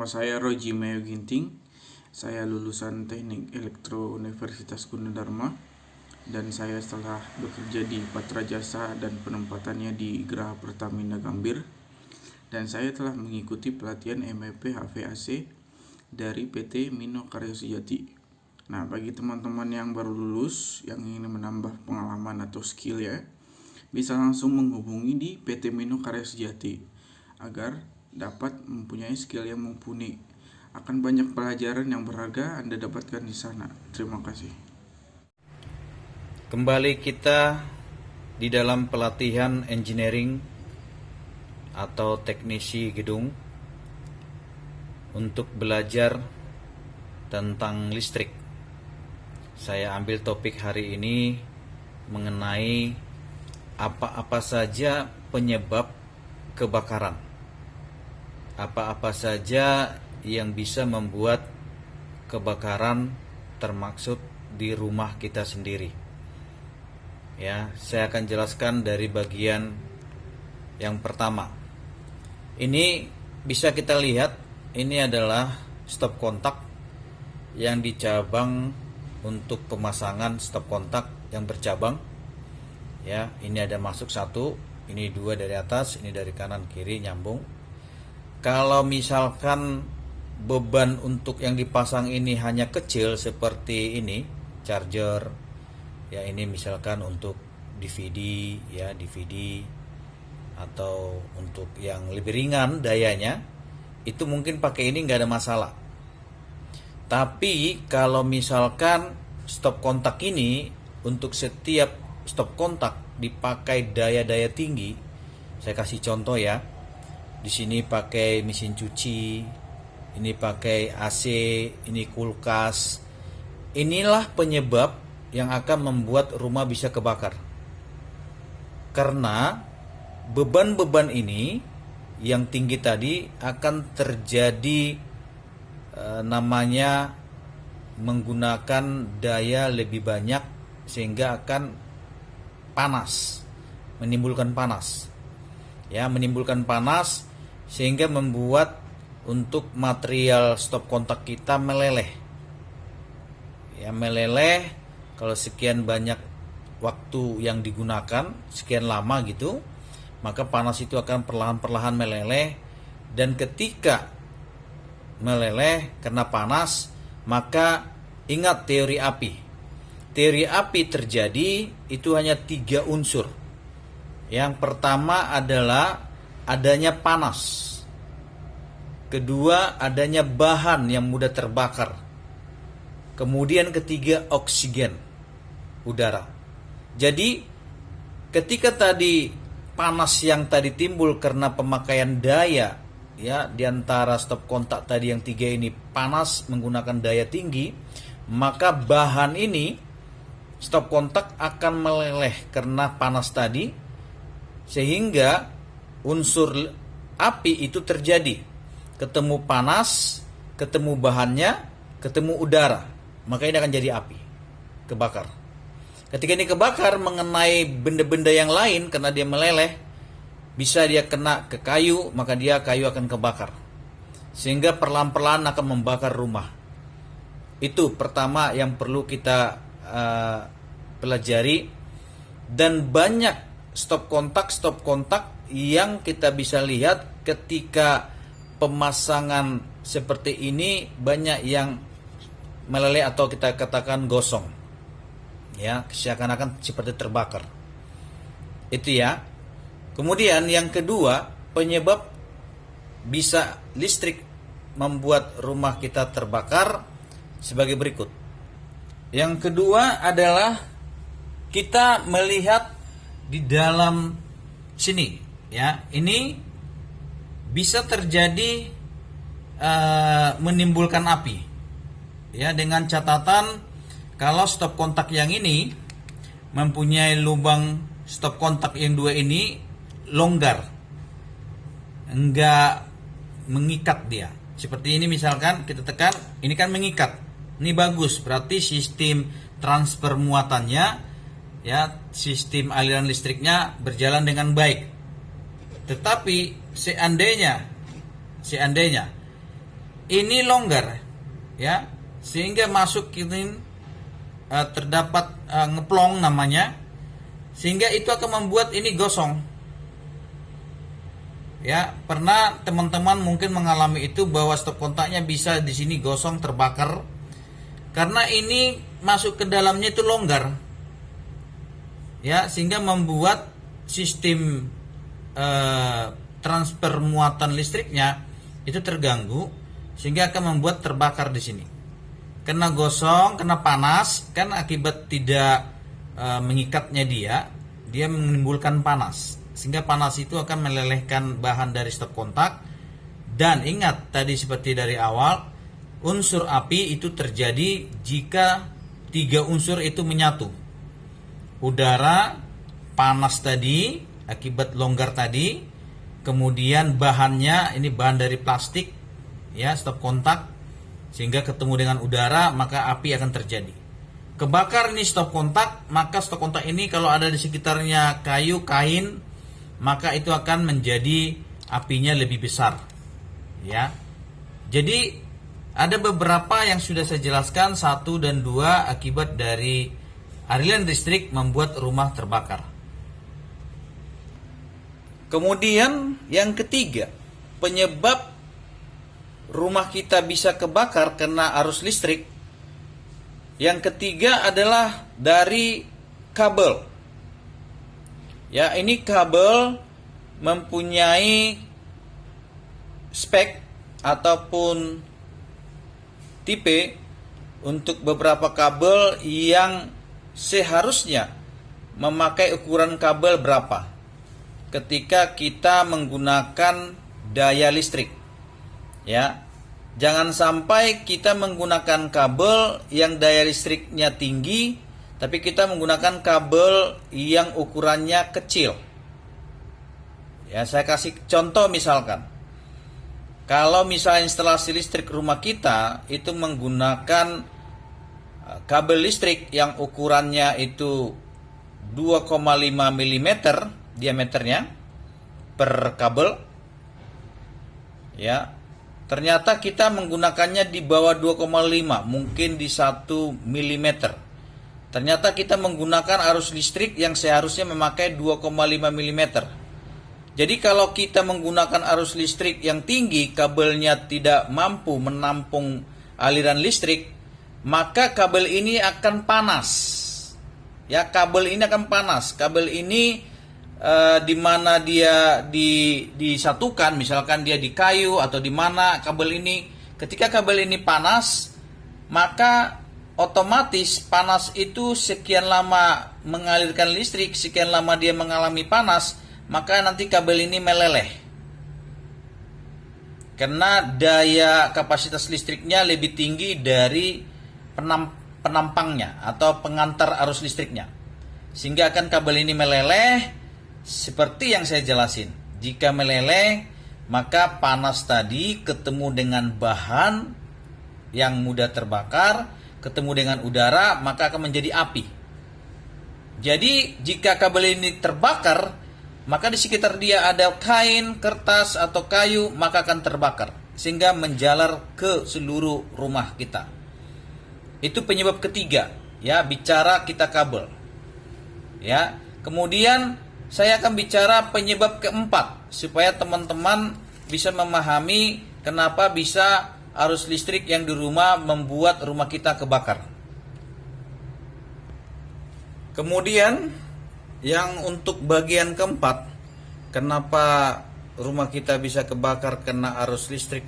saya Roji Mayo Ginting. Saya lulusan Teknik Elektro Universitas Gunadarma dan saya telah bekerja di Patra Jasa dan penempatannya di Geraha Pertamina Gambir. Dan saya telah mengikuti pelatihan MEP HVAC dari PT Mino Karya Sejati. Nah, bagi teman-teman yang baru lulus yang ingin menambah pengalaman atau skill ya, bisa langsung menghubungi di PT Mino Karya Sejati agar dapat mempunyai skill yang mumpuni. Akan banyak pelajaran yang berharga Anda dapatkan di sana. Terima kasih. Kembali kita di dalam pelatihan engineering atau teknisi gedung untuk belajar tentang listrik. Saya ambil topik hari ini mengenai apa-apa saja penyebab kebakaran. Apa-apa saja yang bisa membuat kebakaran termaksud di rumah kita sendiri. Ya, saya akan jelaskan dari bagian yang pertama. Ini bisa kita lihat, ini adalah stop kontak yang dicabang untuk pemasangan stop kontak yang bercabang. Ya, ini ada masuk satu, ini dua dari atas, ini dari kanan kiri nyambung. Kalau misalkan beban untuk yang dipasang ini hanya kecil seperti ini, charger, ya ini misalkan untuk DVD, ya DVD, atau untuk yang lebih ringan dayanya, itu mungkin pakai ini nggak ada masalah. Tapi kalau misalkan stop kontak ini untuk setiap stop kontak dipakai daya-daya tinggi, saya kasih contoh ya. Di sini pakai mesin cuci, ini pakai AC, ini kulkas. Inilah penyebab yang akan membuat rumah bisa kebakar. Karena beban-beban ini yang tinggi tadi akan terjadi namanya menggunakan daya lebih banyak sehingga akan panas, menimbulkan panas. Ya, menimbulkan panas sehingga membuat untuk material stop kontak kita meleleh. Ya, meleleh kalau sekian banyak waktu yang digunakan, sekian lama gitu, maka panas itu akan perlahan-perlahan meleleh, dan ketika meleleh karena panas, maka ingat teori api. Teori api terjadi itu hanya 3 unsur. Yang pertama adalah adanya panas. Kedua, adanya bahan yang mudah terbakar. Kemudian ketiga, oksigen, udara. Jadi, ketika tadi panas yang tadi timbul karena pemakaian daya, ya, di antara stop kontak tadi yang 3 ini panas menggunakan daya tinggi, maka bahan ini stop kontak akan meleleh karena panas tadi, sehingga unsur api itu terjadi. Ketemu panas, ketemu bahannya, ketemu udara, maka ini akan jadi api, kebakar. Ketika ini kebakar mengenai benda-benda yang lain karena dia meleleh, bisa dia kena ke kayu, maka kayu akan kebakar, sehingga perlahan-lahan akan membakar rumah. Itu pertama yang perlu kita pelajari. Dan banyak stop kontak yang kita bisa lihat ketika pemasangan seperti ini banyak yang meleleh atau kita katakan gosong, ya, seakan-akan seperti terbakar. Itu ya. Kemudian yang kedua, penyebab bisa listrik membuat rumah kita terbakar sebagai berikut. Yang kedua adalah kita melihat di dalam sini, ya, ini bisa terjadi menimbulkan api, ya, dengan catatan kalau stop kontak yang ini mempunyai lubang stop kontak yang 2 ini longgar, enggak mengikat dia. Seperti ini misalkan kita tekan, ini kan mengikat. Ini bagus, berarti sistem transfer muatannya, ya, sistem aliran listriknya berjalan dengan baik. Tetapi seandainya ini longgar, ya, sehingga masuk ini terdapat ngeplong namanya, sehingga itu akan membuat ini gosong. Ya, pernah teman-teman mungkin mengalami itu bahwa stop kontaknya bisa di sini gosong, terbakar, karena ini masuk ke dalamnya itu longgar. Ya, sehingga membuat sistem transfer muatan listriknya itu terganggu, sehingga akan membuat terbakar di sini. Kena gosong, kena panas, kan akibat tidak mengikatnya dia menimbulkan panas, sehingga panas itu akan melelehkan bahan dari stop kontak. Dan ingat tadi seperti dari awal, unsur api itu terjadi jika 3 unsur itu menyatu. Udara, panas tadi akibat longgar tadi, kemudian bahannya ini bahan dari plastik, ya, stop kontak, sehingga ketemu dengan udara maka api akan terjadi. Kebakar ini stop kontak, maka stop kontak ini kalau ada di sekitarnya kayu, kain, maka itu akan menjadi apinya lebih besar, ya. Jadi ada beberapa yang sudah saya jelaskan, 1 dan 2 akibat dari aliran listrik membuat rumah terbakar. Kemudian yang ketiga, penyebab rumah kita bisa kebakar karena arus listrik. Yang ketiga adalah dari kabel. Ya, ini kabel mempunyai spek ataupun tipe untuk beberapa kabel yang seharusnya memakai ukuran kabel berapa ketika kita menggunakan daya listrik. Ya, jangan sampai kita menggunakan kabel yang daya listriknya tinggi, tapi kita menggunakan kabel yang ukurannya kecil. Ya, saya kasih contoh misalkan. Kalau misalnya instalasi listrik rumah kita itu menggunakan kabel listrik yang ukurannya itu 2,5 mm diameternya per kabel, ya, ternyata kita menggunakannya di bawah 2,5, mungkin di 1 mm. Ternyata kita menggunakan arus listrik yang seharusnya memakai 2,5 mm. Jadi kalau kita menggunakan arus listrik yang tinggi, kabelnya tidak mampu menampung aliran listrik, maka kabel ini akan panas. Ya, kabel ini akan panas. Kabel ini di mana dia disatukan, misalkan dia di kayu atau di mana kabel ini, ketika kabel ini panas, maka otomatis panas itu sekian lama mengalirkan listrik, sekian lama dia mengalami panas, maka nanti kabel ini meleleh. Karena daya kapasitas listriknya lebih tinggi dari penampangnya atau pengantar arus listriknya. Sehingga akan kabel ini meleleh. Seperti yang saya jelasin, jika meleleh, maka panas tadi ketemu dengan bahan yang mudah terbakar, ketemu dengan udara, maka akan menjadi api. Jadi jika kabel ini terbakar, maka di sekitar dia ada kain, kertas, atau kayu, maka akan terbakar, sehingga menjalar ke seluruh rumah kita. Itu penyebab ketiga, ya, bicara kita kabel. Ya, kemudian saya akan bicara penyebab keempat supaya teman-teman bisa memahami kenapa bisa arus listrik yang di rumah membuat rumah kita kebakar. Kemudian yang untuk bagian keempat, kenapa rumah kita bisa kebakar karena arus listrik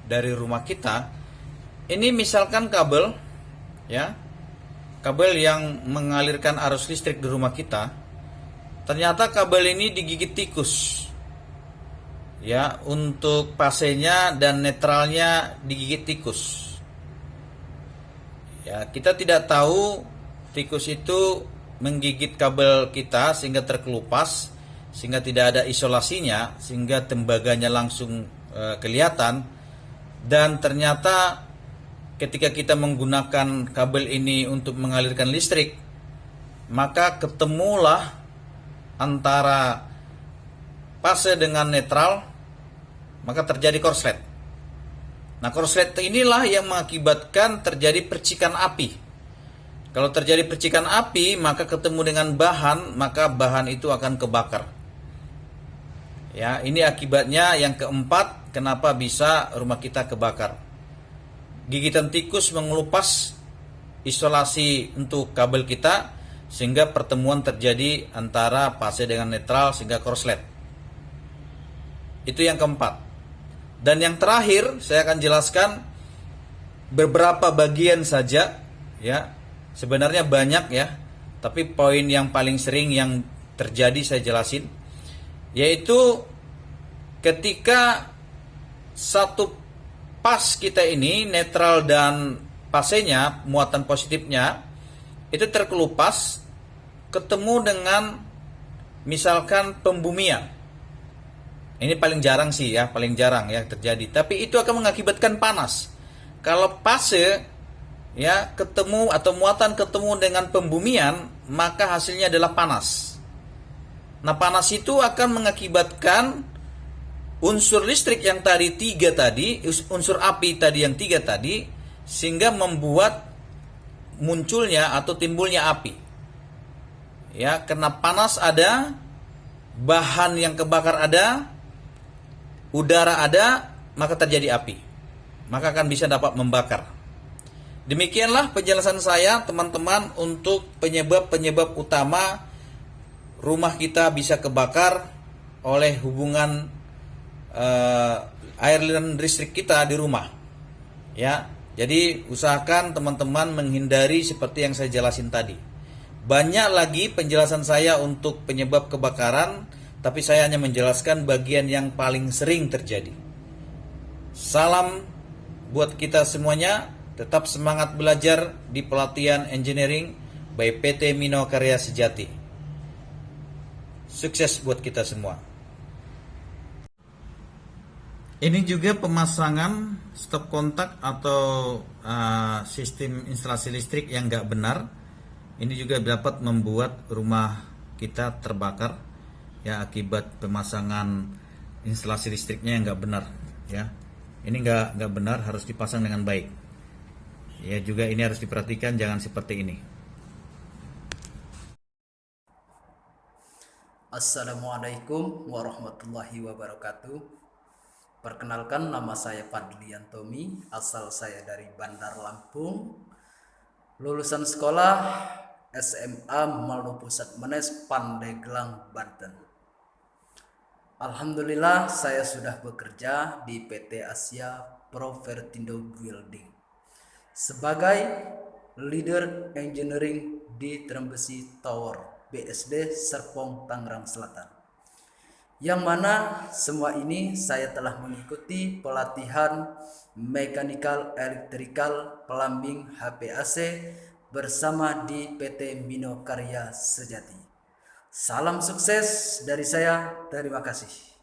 dari rumah kita. Ini misalkan kabel, ya, kabel yang mengalirkan arus listrik di rumah kita. Ternyata kabel ini digigit tikus. Ya, untuk fasenya dan netralnya digigit tikus. Ya, kita tidak tahu tikus itu menggigit kabel kita sehingga terkelupas, sehingga tidak ada isolasinya, sehingga tembaganya langsung kelihatan. Dan ternyata ketika kita menggunakan kabel ini untuk mengalirkan listrik, maka ketemulah antara fase dengan netral, maka terjadi korslet. Nah, korslet inilah yang mengakibatkan terjadi percikan api. Kalau terjadi percikan api, maka ketemu dengan bahan, maka bahan itu akan kebakar. Ya, ini akibatnya yang keempat, kenapa bisa rumah kita kebakar. Gigitan tikus mengelupas isolasi untuk kabel kita, sehingga pertemuan terjadi antara fase dengan netral sehingga korslet. Itu yang keempat. Dan yang terakhir saya akan jelaskan beberapa bagian saja, ya. Sebenarnya banyak ya, tapi poin yang paling sering yang terjadi saya jelasin, yaitu ketika satu pas kita ini netral dan fasenya, muatan positifnya itu terkelupas, ketemu dengan misalkan pembumian. Ini paling jarang sih ya, paling jarang ya terjadi. Tapi itu akan mengakibatkan panas. Kalau fase ya ketemu atau muatan ketemu dengan pembumian, maka hasilnya adalah panas. Nah, panas itu akan mengakibatkan unsur listrik yang tadi tiga tadi, unsur api tadi yang tiga tadi, sehingga membuat munculnya atau timbulnya api. Ya, karena panas ada, bahan yang kebakar ada, udara ada, maka terjadi api. Maka akan bisa dapat membakar. Demikianlah penjelasan saya, teman-teman, untuk penyebab-penyebab utama rumah kita bisa kebakar oleh hubungan aliran listrik kita di rumah. Ya, jadi usahakan teman-teman menghindari seperti yang saya jelasin tadi. Banyak lagi penjelasan saya untuk penyebab kebakaran, tapi saya hanya menjelaskan bagian yang paling sering terjadi. Salam buat kita semuanya, tetap semangat belajar di pelatihan engineering by PT Mino Karya Sejati. Sukses buat kita semua. Ini juga pemasangan stop kontak atau sistem instalasi listrik yang nggak benar. Ini juga dapat membuat rumah kita terbakar ya, akibat pemasangan instalasi listriknya yang nggak benar ya. Ini nggak benar, harus dipasang dengan baik. Ya, juga ini harus diperhatikan, jangan seperti ini. Assalamualaikum warahmatullahi wabarakatuh. Perkenalkan, nama saya Fadlian Tommy, asal saya dari Bandar Lampung. Lulusan sekolah SMA Malno Pusat Menes, Pandeglang, Banten. Alhamdulillah saya sudah bekerja di PT Asia Provertindo Building sebagai leader engineering di Trembesi Tower BSD Serpong, Tangerang Selatan. Yang mana semua ini saya telah mengikuti pelatihan mechanical, electrical, plumbing, HVAC bersama di PT Mino Karya Sejati. Salam sukses dari saya, terima kasih.